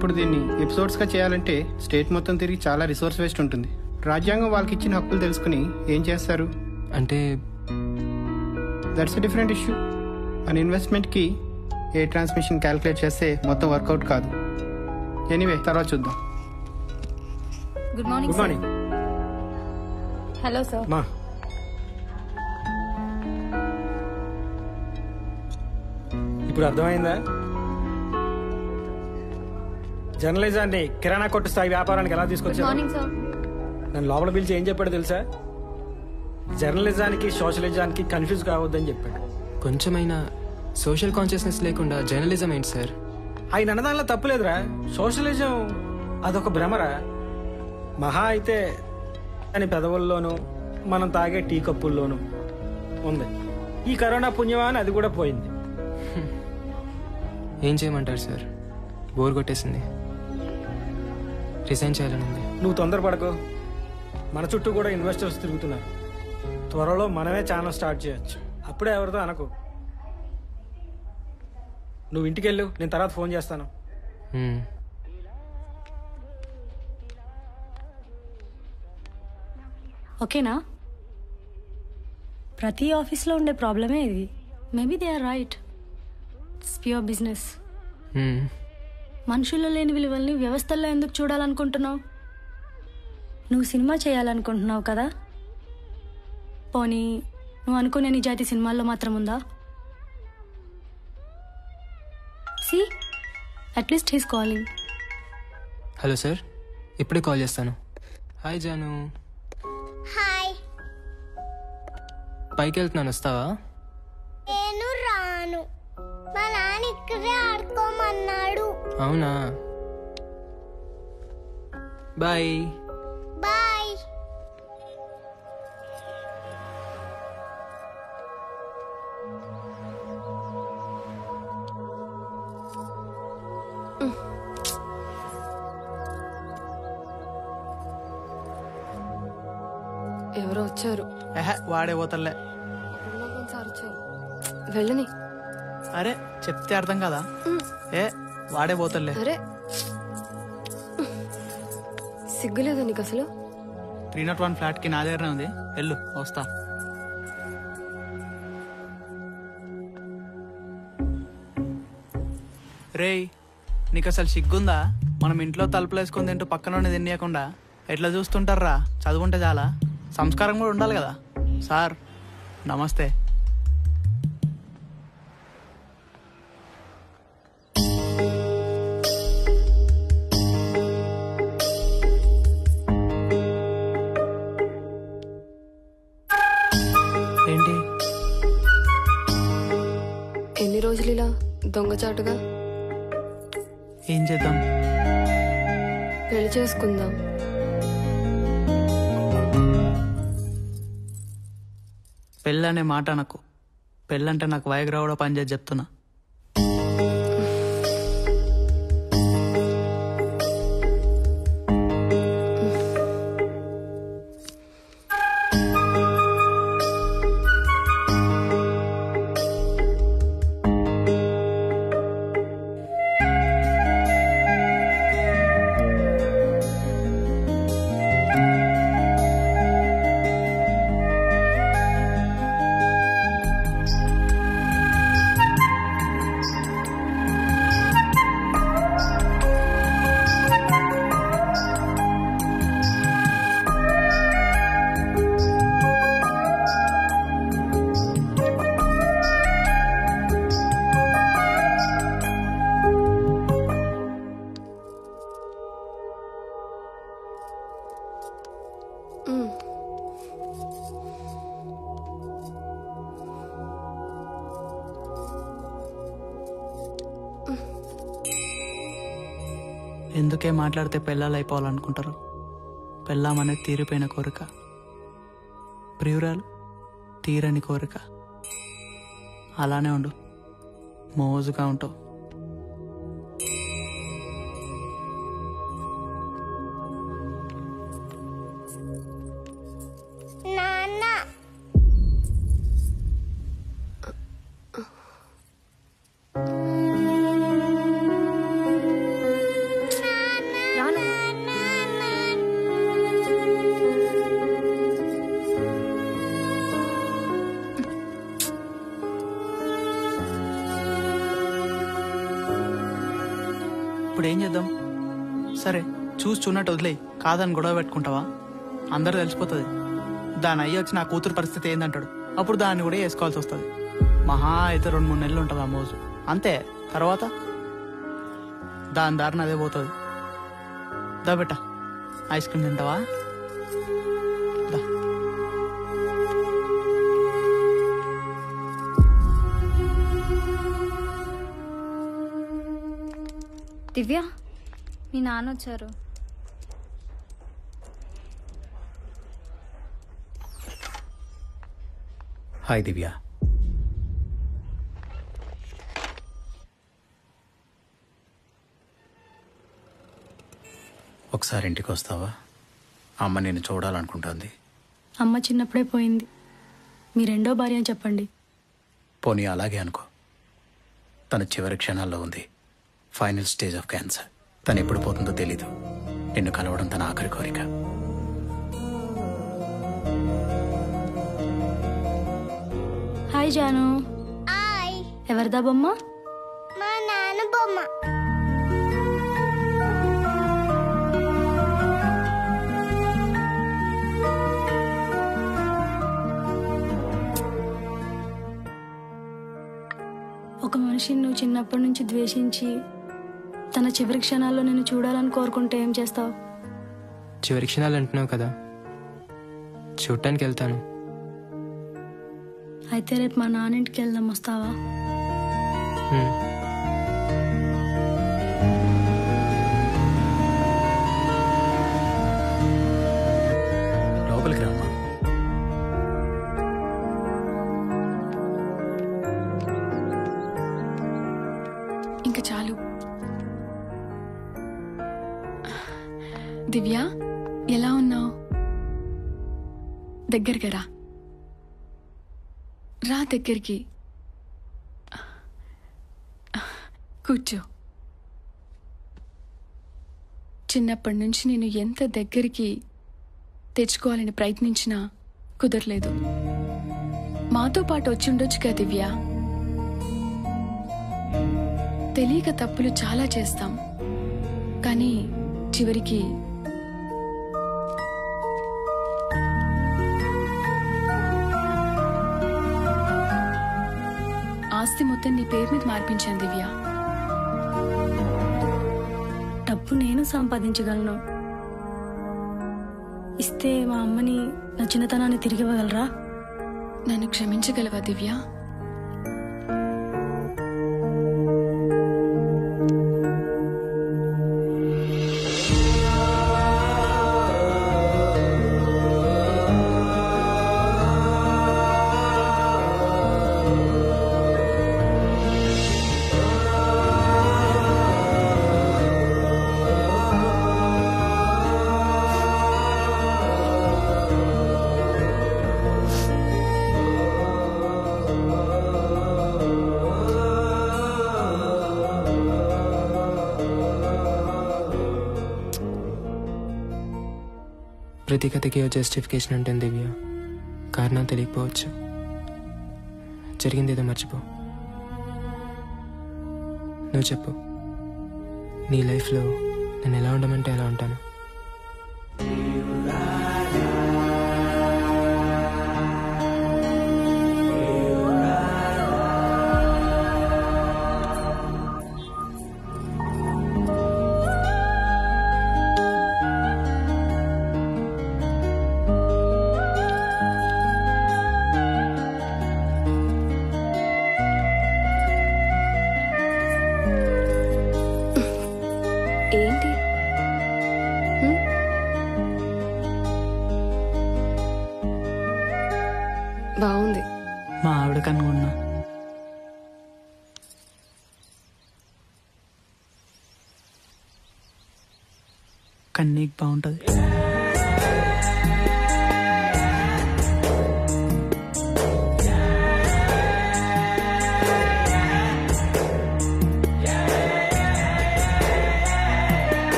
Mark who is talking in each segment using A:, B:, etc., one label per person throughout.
A: ఇప్పుడు దీన్ని ఎపిసోడ్స్గా చేయాలంటే స్టేట్ మొత్తం తిరిగి చాలా రిసోర్స్ వేస్ట్ ఉంటుంది. రాజ్యాంగం వాళ్ళకి ఇచ్చిన హక్కులు తెలుసుకుని ఏం చేస్తారు
B: అంటే
A: దట్స్ ఎ డిఫరెంట్ ఇష్యూ. మన ఇన్వెస్ట్మెంట్కి ఏ ట్రాన్స్మిషన్ క్యాలిక్యులేట్ చేస్తే మొత్తం వర్కౌట్ కాదు. ఎనీవే తర్వాత చూద్దాం.
C: Good morning.
B: Good morning.
C: Hello sir.
B: మా ఇప్పుడు అర్థమైందా? జర్నలిజాన్ని కిరాణా కొట్టు స్థాయి వ్యాపారానికి ఎలా
C: గుడ్
B: తీసుకొచ్చారు?
C: Morning sir.
B: నన్ను లోపల పిలిచి ఏం చెప్పాడు తెలుసా? జర్నలిజానికి సోషలిజానికి కన్ఫ్యూజ్ కావద్దని చెప్పాడు.
D: కొంచెమైనా సోషల్ కాన్షియస్నెస్ లేకుండా జర్నలిజం ఏంటి సార్?
B: ఆయన అన్నదానిలో తప్పులేదురా. సోషలిజం అదొక భ్రమరా. మహా అయితే అని పెదవుల్లోనూ మనం తాగే టీ కప్పుల్లోనూ ఉంది. ఈ కరోనా పుణ్యమా అని అది కూడా పోయింది.
D: ఏం చేయమంటారు సార్? బోర్ కొట్టేసింది. రిజైన్ చేయాలని ఉంది.
B: నువ్వు తొందరపడకు. మన చుట్టూ కూడా ఇన్వెస్టర్స్ తిరుగుతున్నారు. త్వరలో మనమే ఛానల్ స్టార్ట్ చేయొచ్చు. అప్పుడే ఎవరితో అనకు. నువ్వు ఇంటికి వెళ్ళు, నేను తర్వాత ఫోన్ చేస్తాను.
C: ఓకేనా? ప్రతి ఆఫీస్లో ఉండే ప్రాబ్లమే ఇది. Maybe they are right. It's pure business. మనుషుల్లో లేని విలువల్ని వ్యవస్థల్లో ఎందుకు చూడాలనుకుంటున్నావు? నువ్వు సినిమా చేయాలనుకుంటున్నావు కదా, పోనీ నువ్వు అనుకునే నిజాయితీ సినిమాల్లో మాత్రం ఉందా? C at least he's calling.
D: Hello sir, ఇప్పుడే కాల్ చేస్తాను. హాయ్ జాను.
E: హాయ్.
D: పైకి వెళ్తున్నాను, వస్తావా?
E: నేను రాను. మా నాన్న ఇక్కడే ఆడుకోమన్నాడు.
D: అవునా? బాయ్.
E: బాయ్.
F: ఎవరో వచ్చారు.
G: వాడే పోతలే.
F: వెళ్ళని.
G: అరే చెప్తే అర్థం కదా. వాడే పోతలే.
F: అరే సిగ్గులేదా నీకు అసలు?
G: 301 ఫ్లాట్కి నా దగ్గరనే ఉంది. వెళ్ళు, వస్తా. రేయ్, నీకు అసలు సిగ్గుందా? మనం ఇంట్లో తలుపులు వేసుకొని తింటూ పక్కన తినేయకుండా ఎట్లా చూస్తుంటారా? చదువుకుంటే చాలా, సంస్కారం కూడా ఉండాలి కదా. సార్ నమస్తే. ఏంటి
F: ఎన్ని రోజులు ఇలా దొంగచాటుగా?
G: ఏం చేద్దాం?
F: పెళ్లి చేసుకుందాం.
G: పెళ్ళనే మాట నాకు. పెళ్ళంటే నాకు వయగ్రా కూడా పనిచేసి చెప్తున్నా. ఎందుకే మాట్లాడితే పెళ్ళాలు అయిపోవాలనుకుంటారు? పెళ్ళామనేది తీరిపోయిన కోరిక, ప్రియురాలు తీరని కోరిక. అలానే ఉండు, మోజుగా ఉంటావు.
E: నాన్న
G: ఇప్పుడు ఏం చేద్దాం? సరే చూన్నట్టు వదిలేయి, కాదని గొడవ పెట్టుకుంటావా? అందరు తెలిసిపోతుంది. దాని అయ్యి వచ్చి నా కూతురు పరిస్థితి ఏందంటాడు. అప్పుడు దాన్ని కూడా వేసుకోవాల్సి వస్తుంది. మహా అయితే 2-3 నెలలు ఉంటుంది ఆ మోజు, అంతే. తర్వాత దాని దారిని అదే పోతుంది. దా బెట్ట, ఐస్ క్రీమ్ తింటావా? దా.
H: దివ్య, మీ నాన్న వచ్చారు.
I: హాయ్ దివ్య. ఒకసారి ఇంటికి వస్తావా? అమ్మ నేను చూడాలనుకుంటుంది.
C: అమ్మ చిన్నప్పుడే పోయింది. మీ రెండో భార్య అని చెప్పండి.
I: పోనీ అలాగే అనుకో. తన చివరి క్షణాల్లో ఉంది. Final stage of cancer. తను ఎప్పుడు పోతుందో తెలీదు. నిన్ను కలవడం తన ఆఖరి కోరిక.
C: హాయ్ జాను.
E: హాయ్.
C: ఎవరిదా బొమ్మ?
E: మా నాన్న బొమ్మ.
C: ఒక మనిషిని నువ్వు చిన్నప్పటి నుంచి ద్వేషించి తన చివరి క్షణాల్లో నిన్ను చూడాలని కోరుకుంటే ఏం చేస్తావు?
D: చివరి క్షణాలు అంటున్నావు కదా, చూడటానికి వెళ్తాను.
C: అయితే రేపు మా నాన్నింటికి వెళ్దాం, వస్తావా?
I: లోపలికి రామ్మా.
J: ఇంకా చాలు. దివ్య, ఎలా ఉన్నావు? దగ్గరికి రా. రా దగ్గరికి. కూర్చో. చిన్నప్పటి నుంచి నేను ఎంత దగ్గరికి తెచ్చుకోవాలని ప్రయత్నించినా కుదరలేదు. మాతో పాటు వచ్చి ఉండొచ్చుగా దివ్య. తెలియక తప్పులు చాలా చేస్తాం, కానీ చివరికి ఆస్తి మొత్తం నీ పేరు మీద మార్పించాను దివ్య.
C: డబ్బు నేను సంపాదించగలను. ఇస్తే మా అమ్మని నా చిన్నతనాన్ని తిరిగి ఇవ్వగలరా?
J: నన్ను క్షమించగలవా దివ్య?
D: ప్రతి కథకి జస్టిఫికేషన్ ఉంటుంది దివ్య. కారణం తెలియకపోవచ్చు. జరిగింది ఏదో మర్చిపో. నువ్వు చెప్పు, నీ లైఫ్లో నేను ఎలా ఉండమంటే ఎలా ఉంటాను?
F: ఏంటి? బాగుంది.
G: మా ఆవిడ కనుగొన్నా. కన్నీకి బాగుంటుంది.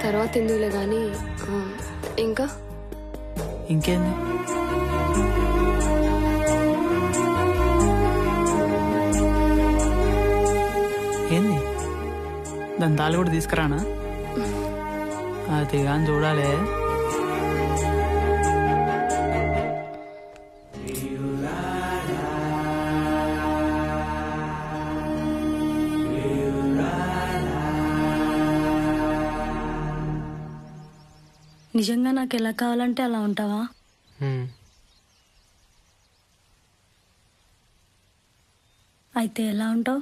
F: తర్వాత ఎందుకులే గాని ఇంకా
G: ఇంకేంది? దాని తాళి కూడా తీసుకురానా? అది కానీ చూడాలి.
C: నిజంగా నాకు ఎలా కావాలంటే అలా ఉంటావా? అయితే ఎలా ఉంటావు?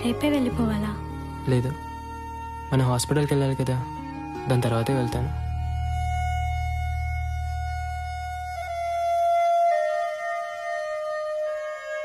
C: రేపే వెళ్ళిపోవాలా?
D: లేదు, మనం హాస్పిటల్కి వెళ్ళాలి కదా, దాని తర్వాతే వెళ్తాను.